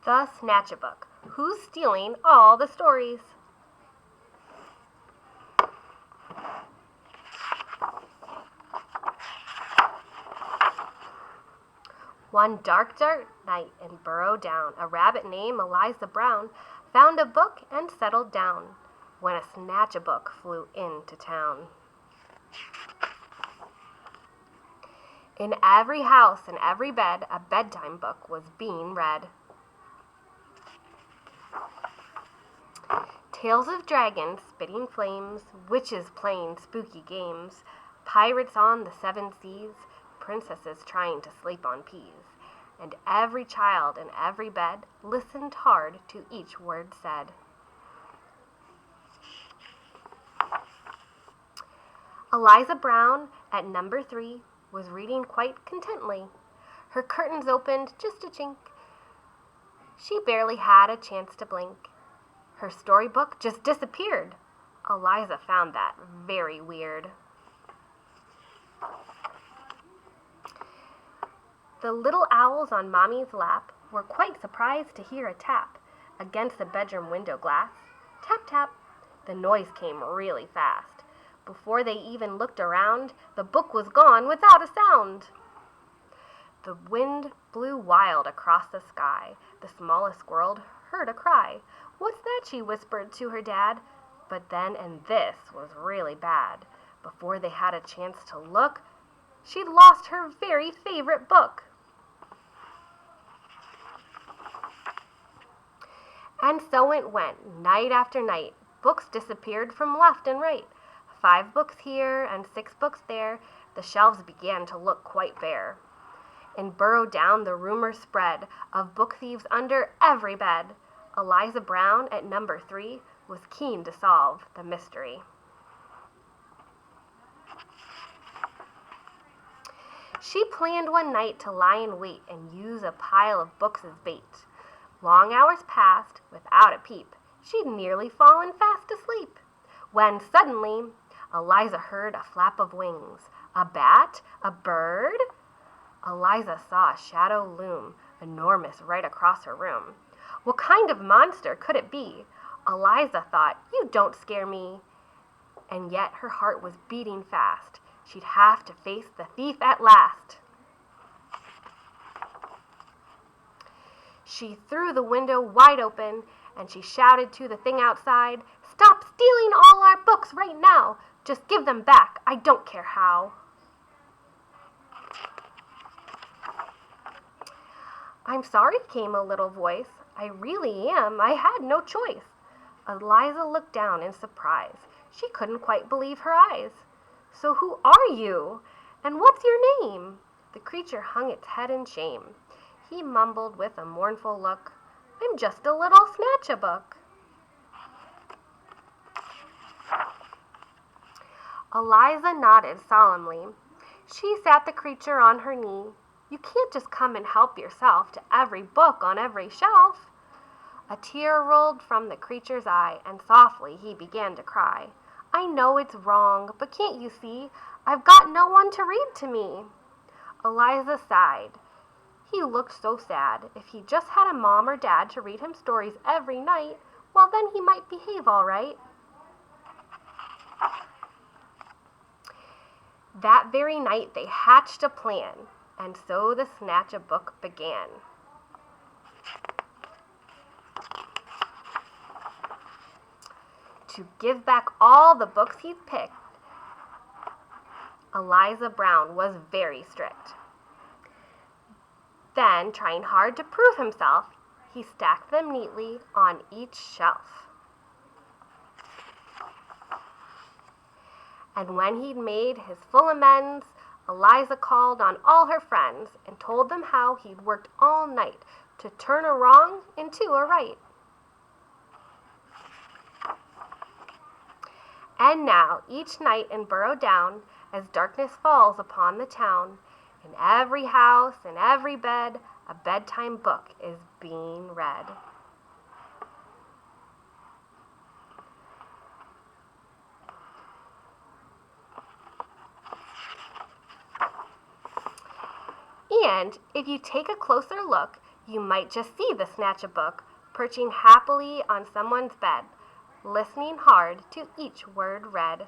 The Snatchabook. Who's stealing all the stories? One dark night in Burrow Down, a rabbit named Eliza Brown found a book and settled down when a Snatchabook flew into town. In every house and every bed, a bedtime book was being read. Tales of dragons spitting flames, witches playing spooky games, pirates on the seven seas, princesses trying to sleep on peas, and every child in every bed listened hard to each word said. Eliza Brown, at number 3, was reading quite contently. Her curtains opened just a chink. She barely had a chance to blink. Her storybook just disappeared. Eliza found that very weird. The little owls on Mommy's lap were quite surprised to hear a tap against the bedroom window glass. Tap, tap. The noise came really fast. Before they even looked around, the book was gone without a sound. The wind blew wild across the sky. The smallest squirrel heard a cry. "What's that?" she whispered to her dad. But then, and this was really bad, before they had a chance to look, she'd lost her very favorite book. And so it went, night after night. Books disappeared from left and right. 5 books here and 6 books there. The shelves began to look quite bare. In Burrow Down the rumor spread of book thieves under every bed. Eliza Brown, at number 3, was keen to solve the mystery. She planned one night to lie in wait and use a pile of books as bait. Long hours passed without a peep. She'd nearly fallen fast asleep, when suddenly Eliza heard a flap of wings. A bat? A bird? Eliza saw a shadow loom, enormous, right across her room. What kind of monster could it be? Eliza thought, "You don't scare me." And yet her heart was beating fast. She'd have to face the thief at last. She threw the window wide open, and she shouted to the thing outside, "Stop stealing all our books right now! Just give them back, I don't care how." "I'm sorry," came a little voice. "I really am. I had no choice." Eliza looked down in surprise. She couldn't quite believe her eyes. "So who are you? And what's your name?" The creature hung its head in shame. He mumbled with a mournful look, "I'm just a little Snatchabook." Eliza nodded solemnly. She sat the creature on her knee. "You can't just come and help yourself to every book on every shelf." A tear rolled from the creature's eye, and softly he began to cry. "I know it's wrong, but can't you see? I've got no one to read to me." Eliza sighed. He looked so sad. If he just had a mom or dad to read him stories every night, well, then he might behave all right. That very night they hatched a plan, and so the Snatch-a-book began. To give back all the books he'd picked, Eliza Brown was very strict. Then, trying hard to prove himself, he stacked them neatly on each shelf. And when he'd made his full amends, Eliza called on all her friends and told them how he'd worked all night to turn a wrong into a right. And now, each night in Burrow Down, as darkness falls upon the town, in every house, in every bed, a bedtime book is being read. And if you take a closer look, You might just see the Snatchabook perching happily on someone's bed, listening hard to each word read.